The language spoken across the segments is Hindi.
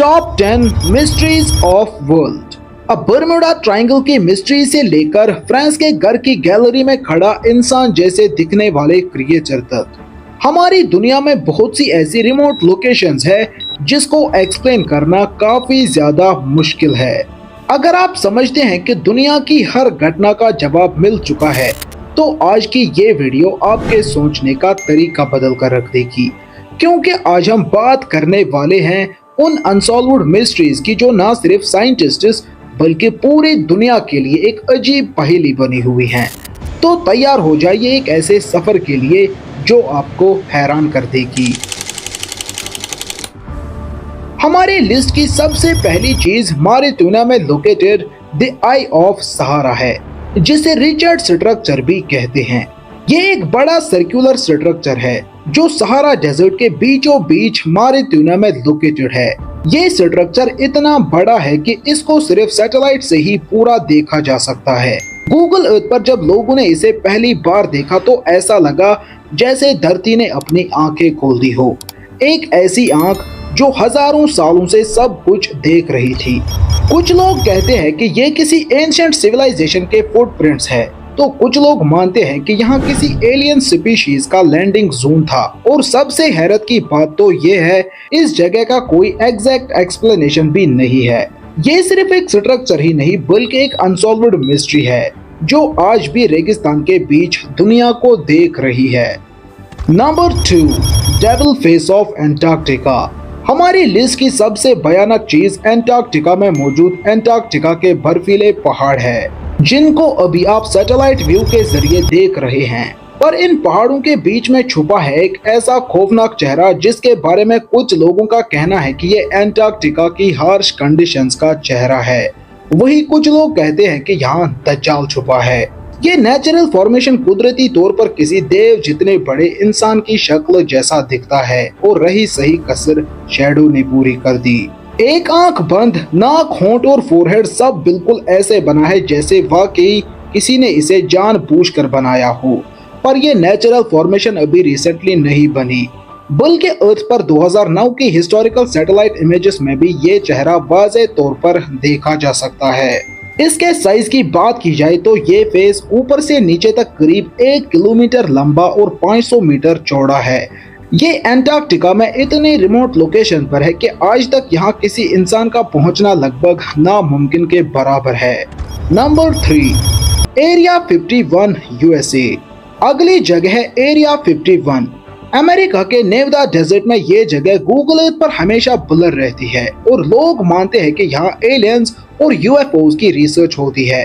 Top 10 mysteries of world. अब बर्मुडा ट्रायंगल की मिस्ट्री से लेकर फ्रांस के घर की गैलरी में खड़ा इंसान जैसे दिखने वाले क्रिएचर तक, हमारी दुनिया में बहुत सी ऐसी रिमोट लोकेशंस है जिसको एक्सप्लेन करना काफी ज्यादा मुश्किल है। अगर आप समझते हैं कि दुनिया की हर घटना का जवाब मिल चुका है, तो आज की ये वीडियो आपके सोचने का तरीका बदल कर रख देगी, क्योंकि आज हम बात करने वाले हैं उन अनसॉल्व्ड मिस्ट्रीज की जो ना सिर्फ साइंटिस्ट्स बल्कि पूरी दुनिया के लिए एक अजीब पहेली बनी हुई हैं। तो तैयार हो जाइए एक ऐसे सफर के लिए जो आपको हैरान कर देगी। हमारी लिस्ट की सबसे पहली चीज मारिटानिया में लोकेटेड द आई ऑफ सहारा है, जिसे रिचर्ड स्ट्रक्चर भी कहते हैं। ये एक बड़ा सर्कुलर स्ट्रक्चर है जो सहारा डेजर्ट के बीचों बीच मारिटानिया में लोकेटेड है। ये स्ट्रक्चर इतना बड़ा है कि इसको सिर्फ सैटेलाइट से ही पूरा देखा जा सकता है। गूगल अर्थ पर जब लोगों ने इसे पहली बार देखा तो ऐसा लगा जैसे धरती ने अपनी आंखें खोल दी हो, एक ऐसी आंख जो हजारों सालों से सब कुछ देख रही थी। कुछ लोग कहते हैं कि ये किसी एंशिएंट सिविलाइजेशन के फुटप्रिंट्स है, तो कुछ लोग मानते हैं कि यहाँ किसी एलियन स्पीशीज का लैंडिंग जोन था। और सबसे हैरत की बात तो ये है, इस जगह का कोई एग्जैक्ट एक्सप्लेनेशन भी नहीं है। ये सिर्फ एक स्ट्रक्चर ही नहीं बल्कि एक अनसॉल्व्ड मिस्ट्री है जो आज भी रेगिस्तान के बीच दुनिया को देख रही है। Number 2, devil face of Antarctica. हमारी लिस्ट की सबसे भयानक चीज एंटार्क्टिका में मौजूद एंटार्क्टिका के बर्फीले पहाड़ है, जिनको अभी आप सैटेलाइट व्यू के जरिए देख रहे हैं। पर इन पहाड़ों के बीच में छुपा है एक ऐसा खौफनाक चेहरा जिसके बारे में कुछ लोगों का कहना है कि ये एंटार्क्टिका की हार्श कंडीशंस का चेहरा है। वही कुछ लोग कहते हैं कि यहाँ दज्जाल छुपा है। ये नेचुरल फॉर्मेशन कुदरती तौर पर किसी देव जितने बड़े इंसान की शक्ल जैसा दिखता है, और रही सही कसर शैडो ने पूरी कर दी। एक आंख बंद, नाक, होंठ और फोरहेड सब बिल्कुल ऐसे बना है जैसे वाकई किसी ने इसे जानबूझकर बनाया हो। पर यह नेचुरल फॉर्मेशन अभी रिसेंटली नहीं बनी, बल्कि अर्थ पर 2009 की हिस्टोरिकल सैटेलाइट इमेजेस में भी ये चेहरा वाज़ेह तौर पर देखा जा सकता है। इसके साइज की बात की जाए तो ये फेस ऊपर से नीचे तक करीब 1 किलोमीटर लंबा और 500 मीटर चौड़ा है। ये एंटार्क्टिका में इतनी रिमोट लोकेशन पर है कि आज तक यहाँ किसी इंसान का पहुँचना लगभग नामुमकिन के बराबर है। Number 3, area 51 USA. अगली जगह है एरिया 51। अमेरिका के नेवादा डेजर्ट में ये जगह गूगल अर्थ पर हमेशा ब्लर रहती है, और लोग मानते हैं कि यहाँ एलियंस और यूएफओज की रिसर्च होती है।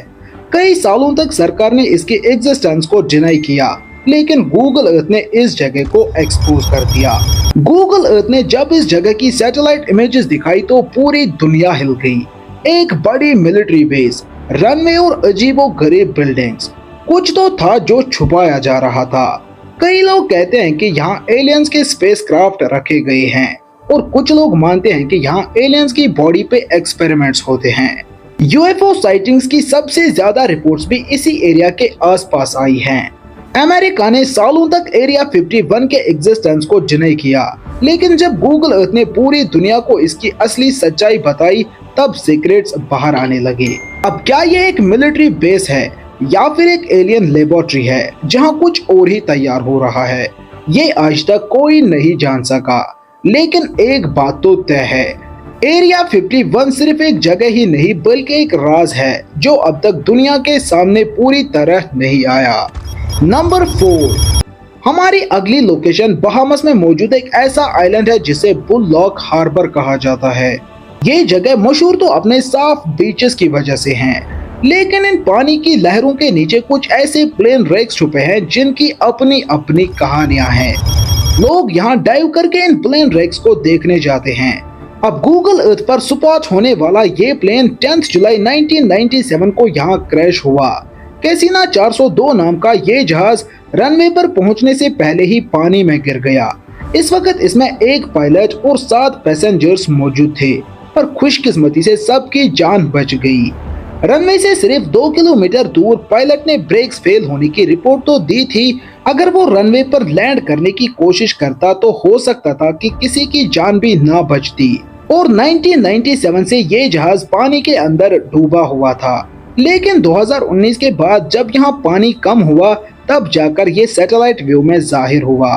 कई सालों तक सरकार ने इसकी एग्जिस्टेंस को डिनाई किया, लेकिन गूगल अर्थ ने इस जगह को एक्सपोज कर दिया। गूगल अर्थ ने जब इस जगह की सैटेलाइट इमेजेस दिखाई तो पूरी दुनिया हिल गई। एक बड़ी मिलिट्री बेस, रनवे और अजीबोगरीब बिल्डिंग्स, कुछ तो था जो छुपाया जा रहा था। कई लोग कहते हैं कि यहाँ एलियंस के स्पेसक्राफ्ट रखे गए हैं, और कुछ लोग मानते हैं कि यहाँ एलियंस की बॉडी पे एक्सपेरिमेंट्स होते हैं। यूएफओ साइटिंग्स की सबसे ज्यादा रिपोर्ट्स भी इसी एरिया के आसपास आई हैं। अमेरिका ने सालों तक एरिया 51 के एग्जिस्टेंस को डिनाई किया, लेकिन जब गूगल अर्थ ने पूरी दुनिया को इसकी असली सच्चाई बताई तब सीक्रेट्स बाहर आने लगे। अब क्या ये एक मिलिट्री बेस है या फिर एक एलियन लेबोरेटरी है जहां कुछ और ही तैयार हो रहा है, ये आज तक कोई नहीं जान सका। लेकिन एक बात तो तय है, एरिया 51 सिर्फ एक जगह ही नहीं बल्कि एक राज है जो अब तक दुनिया के सामने पूरी तरह नहीं आया। नंबर 4, हमारी अगली लोकेशन बहामस में मौजूद एक ऐसा आइलैंड है जिसे बुल लॉक हार्बर कहा जाता है। ये जगह मशहूर तो अपने साफ बीचेस की वजह से हैं, लेकिन इन पानी की लहरों के नीचे कुछ ऐसे प्लेन रेक्स छुपे हैं जिनकी अपनी अपनी कहानियां हैं। लोग यहाँ डाइव करके इन प्लेन रेक्स को देखने जाते हैं। अब गूगल अर्थ पर स्पॉट होने वाला ये प्लेन 10 जुलाई 1997 को यहाँ क्रैश हुआ। कैसिना 402 नाम का ये जहाज रनवे पर पहुंचने से पहले ही पानी में गिर गया। इस वक्त इसमें एक पायलट और 7 पैसेंजर्स मौजूद थे, पर खुशकिस्मती से सबकी जान बच गई। रनवे से सिर्फ 2 किलोमीटर दूर पायलट ने ब्रेक्स फेल होने की रिपोर्ट तो दी थी। अगर वो रनवे पर लैंड करने की कोशिश करता तो हो सकता था कि किसी की जान भी ना बचती। और 1997 से ये जहाज पानी के अंदर डूबा हुआ था। लेकिन 2019 के बाद जब यहाँ पानी कम हुआ तब जाकर ये सैटेलाइट व्यू में जाहिर हुआ।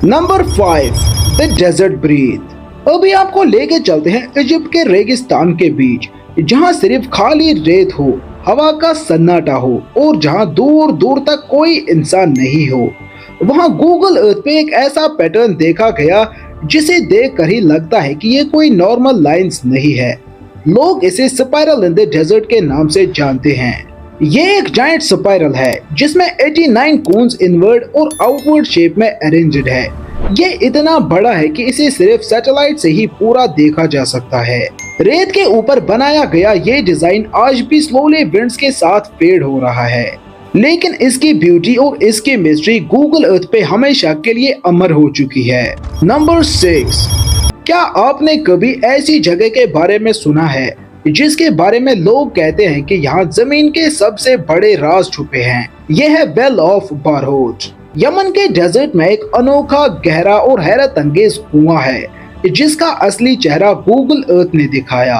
Number 5, the desert breath. अभी आपको लेके चलते हैं इजिप्ट के रेगिस्तान के बीच, जहाँ सिर्फ खाली रेत हो, हवा का सन्नाटा हो और जहाँ दूर दूर तक कोई इंसान नहीं हो। वहाँ गूगल अर्थ पे एक ऐसा पैटर्न देखा गया जिसे देख कर ही लगता है कि ये कोई नॉर्मल लाइंस नहीं है। लोग इसे स्पाइरल इन द डेजर्ट के नाम से जानते हैं। ये एक जायंट स्पाइरल है जिसमें 89 कोन्स इनवर्ड और आउटवर्ड शेप में अरेंज्ड है। ये इतना बड़ा है कि इसे सिर्फ सैटेलाइट से ही पूरा देखा जा सकता है। रेत के ऊपर बनाया गया ये डिजाइन आज भी स्लोली विंड्स के साथ फेड हो रहा है, लेकिन इसकी ब्यूटी और इसकी मिस्ट्री गूगल अर्थ पे हमेशा के लिए अमर हो चुकी है। नंबर 6, क्या आपने कभी ऐसी जगह के बारे में सुना है जिसके बारे में लोग कहते हैं कि यहाँ जमीन के सबसे बड़े राज छुपे हैं? यह है वेल ऑफ बारहोट। यमन के डेजर्ट में एक अनोखा, गहरा और हैरत अंगेज कुआं है जिसका असली चेहरा गूगल अर्थ ने दिखाया।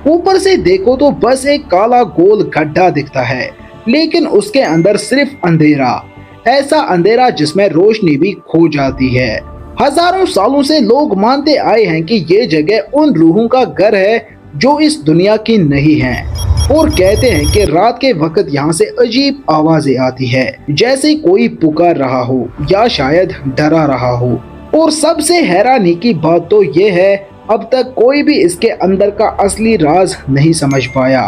ऊपर से देखो तो बस एक काला गोल गड्ढा दिखता है, लेकिन उसके अंदर सिर्फ अंधेरा, ऐसा अंधेरा जिसमें रोशनी भी खो जाती है। हजारों सालों से लोग मानते आए हैं कि ये जगह उन रूहों का घर है जो इस दुनिया की नहीं है, और कहते हैं कि रात के वक्त यहाँ से अजीब आवाजें आती है, जैसे कोई पुकार रहा हो या शायद डरा रहा हो। और सबसे हैरानी की बात तो ये है, अब तक कोई भी इसके अंदर का असली राज नहीं समझ पाया।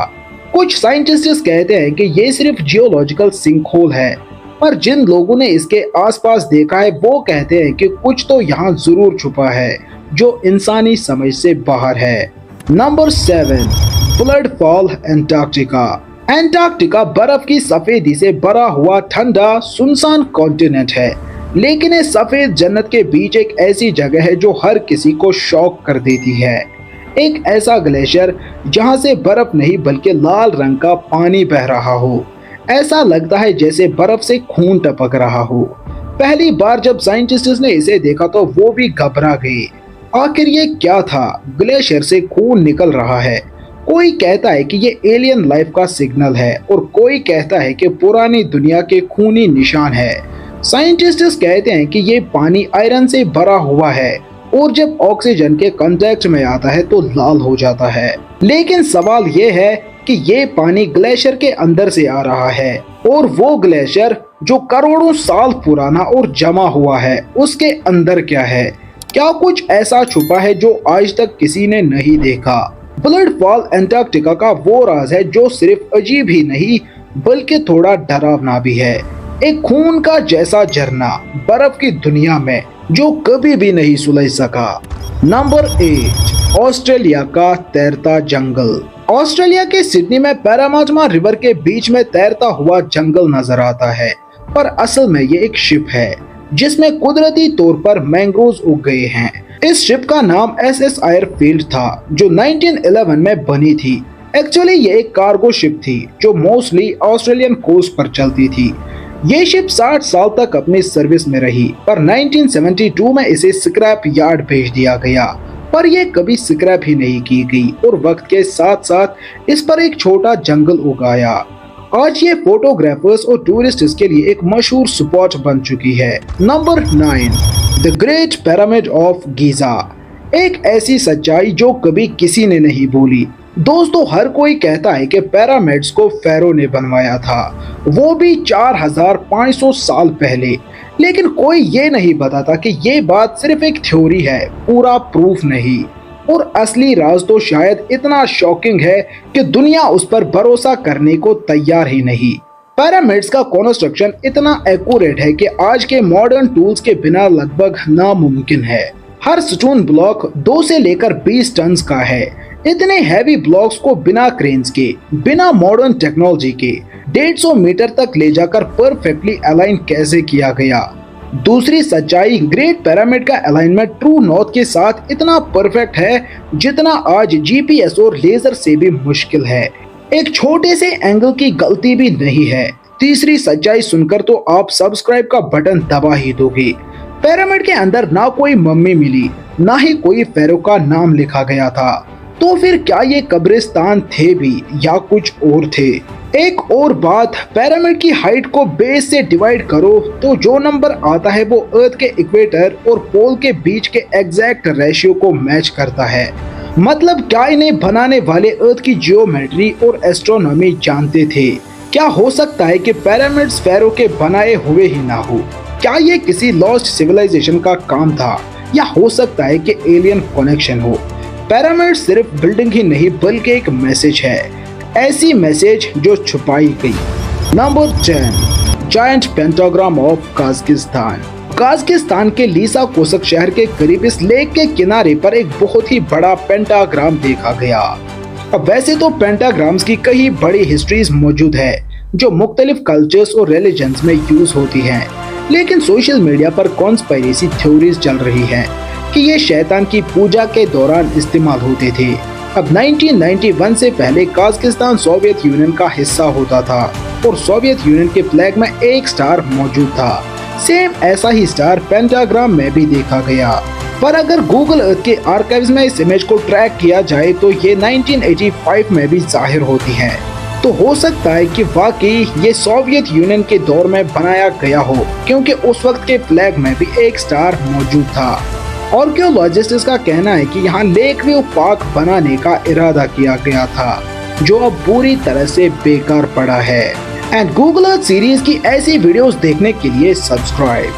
कुछ साइंटिस्ट्स कहते हैं कि ये सिर्फ जियोलॉजिकल सिंकहोल है, पर जिन लोगों ने इसके आसपास देखा है वो कहते हैं कि कुछ तो यहाँ जरूर छुपा है जो इंसानी समझ से बाहर है। Number 7, blood fall Antarctica. Antarctica बर्फ की सफेदी से भरा हुआ ठंडा सुनसान कॉन्टिनेंट है, लेकिन इस सफेद जन्नत के बीच एक ऐसी जगह है जो हर किसी को शॉक कर देती है। एक ऐसा ग्लेशियर जहां से बर्फ नहीं बल्कि लाल रंग का पानी बह रहा हो। ऐसा लगता है जैसे बर्फ से खून टपक रहा हो। पहली बार जब साइंटिस्ट्स ने इसे देखा तो वो भी घबरा गए। आखिर ये क्या था? ग्लेशियर से खून निकल रहा है। कोई कहता है कि ये एलियन लाइफ का सिग्नल है और कोई कहता है कि पुरानी दुनिया के खूनी निशान है। साइंटिस्ट्स कहते हैं कि ये पानी आयरन से भरा हुआ है और जब ऑक्सीजन के कांटेक्ट में आता है तो लाल हो जाता है। लेकिन सवाल ये है कि ये पानी ग्लेशियर के अंदर से आ रहा है, और वो ग्लेशियर जो करोड़ों साल पुराना और जमा हुआ है उसके अंदर क्या है? क्या कुछ ऐसा छुपा है जो आज तक किसी ने नहीं देखा? ब्लड फॉल एंटार्क्टिका का वो राज है जो सिर्फ अजीब ही नहीं बल्कि थोड़ा डरावना भी है। एक खून का जैसा झरना बर्फ की दुनिया में जो कभी भी नहीं सुलझ सका। नंबर 8, ऑस्ट्रेलिया का तैरता जंगल। ऑस्ट्रेलिया के सिडनी में पैरामाउंट रिवर के बीच में तैरता हुआ जंगल नजर आता है, पर असल में ये एक शिप है जिसमें कुदरती तौर पर मैंग्रोव्स उग गए हैं। इस शिप का नाम SS एयरफील्ड था जो 1911 में बनी थी। एक्चुअली ये एक कार्गो शिप थी जो मोस्टली ऑस्ट्रेलियन कोस्ट पर चलती थी। ये शिप 60 साल तक अपनी सर्विस में रही, पर 1972 में इसे स्क्रैप यार्ड भेज दिया गया, पर यह कभी स्क्रैप ही नहीं की गई और वक्त के साथ साथ इस पर एक छोटा जंगल उगाया। आज ये फोटोग्राफर्स और टूरिस्ट्स के लिए एक मशहूर स्पॉट बन चुकी है। Number 9, the great pyramid of Giza. एक ऐसी सच्चाई जो कभी किसी ने नहीं बोली। दोस्तों, हर कोई कहता है कि पिरामिड्स को फेरो ने बनवाया था, वो भी 4500 साल पहले, लेकिन कोई ये नहीं बताता कि ये बात सिर्फ एक थ्योरी है, पूरा प्रूफ नहीं। और असली राज तो शायद इतना शॉकिंग है कि दुनिया उस पर भरोसा करने को तैयार ही नहीं। पिरामिड्स का कंस्ट्रक्शन इतना एक्यूरेट है कि आज के मॉडर्न टूल्स के बिना लगभग नामुमकिन है। हर स्टोन ब्लॉक 2 से लेकर 20 टन का है। इतने हैवी ब्लॉक्स को बिना क्रेन्स के, बिना मॉडर्न टेक्नोलॉजी के 150 मीटर तक ले जाकर परफेक्टली अलाइन कैसे किया गया? दूसरी सच्चाई, ग्रेट पिरामिड का अलाइनमेंट ट्रू नॉर्थ के साथ इतना परफेक्ट है जितना आज GPS और लेजर से भी मुश्किल है। एक छोटे से एंगल की गलती भी नहीं है। तीसरी सच्चाई सुनकर तो आप सब्सक्राइब का बटन दबा ही दोगे। पिरामिड के अंदर ना कोई मम्मी मिली, ना ही कोई फेरो का नाम लिखा गया था। तो फिर क्या ये कब्रिस्तान थे भी या कुछ और थे? एक और बात, पिरामिड की हाइट को बेस से डिवाइड करो तो जो नंबर आता है वो अर्थ के इक्वेटर और पोल के बीच के एग्जैक्ट रेशियो को मैच करता है। मतलब क्या इन्हें बनाने वाले अर्थ की जियोमेट्री और एस्ट्रोनॉमी जानते थे? क्या हो सकता है कि पिरामिड्स फेरो के बनाए हुए ही ना हो? क्या ये किसी लॉस्ट सिविलाइजेशन का काम था, या हो सकता है कि एलियन कनेक्शन हो? पिरामिड सिर्फ बिल्डिंग ही नहीं बल्कि एक मैसेज है, ऐसी मैसेज जो छुपाई गई। Number 10, giant pentagram of Kazakhstan. Kazakhstan के लीसा कोसक शहर के करीब इस लेक के किनारे पर एक बहुत ही बड़ा पेंटाग्राम देखा गया। अब वैसे तो पेंटाग्राम्स की कई बड़ी हिस्ट्रीज मौजूद है जो मुख्तलिफ कल्चर्स और रिलीजन्स में यूज होती हैं, लेकिन सोशल मीडिया पर कॉन्स्पिरेसी थ्योरीज चल रही हैं कि ये शैतान की पूजा के दौरान इस्तेमाल होते थे। अब 1991 से पहले काज़ाकिस्तान सोवियत यूनियन का हिस्सा होता था और सोवियत यूनियन के फ्लैग में एक स्टार मौजूद था। सेम ऐसा ही स्टार पेंटाग्राम में भी देखा गया, पर अगर गूगल अर्थ के आर्काइव्स में इस इमेज को ट्रैक किया जाए तो ये 1985 में भी जाहिर होती है। तो हो सकता है कि वाकई ये सोवियत यूनियन के दौर में बनाया गया हो, क्योंकि उस वक्त के फ्लैग में भी एक स्टार मौजूद था। आर्कियोलॉजिस्ट्स का कहना है कि यहाँ लेक व्यू पार्क बनाने का इरादा किया गया था, जो अब पूरी तरह से बेकार पड़ा है। एंड गूगल अर्थ सीरीज की ऐसी वीडियोस देखने के लिए सब्सक्राइब।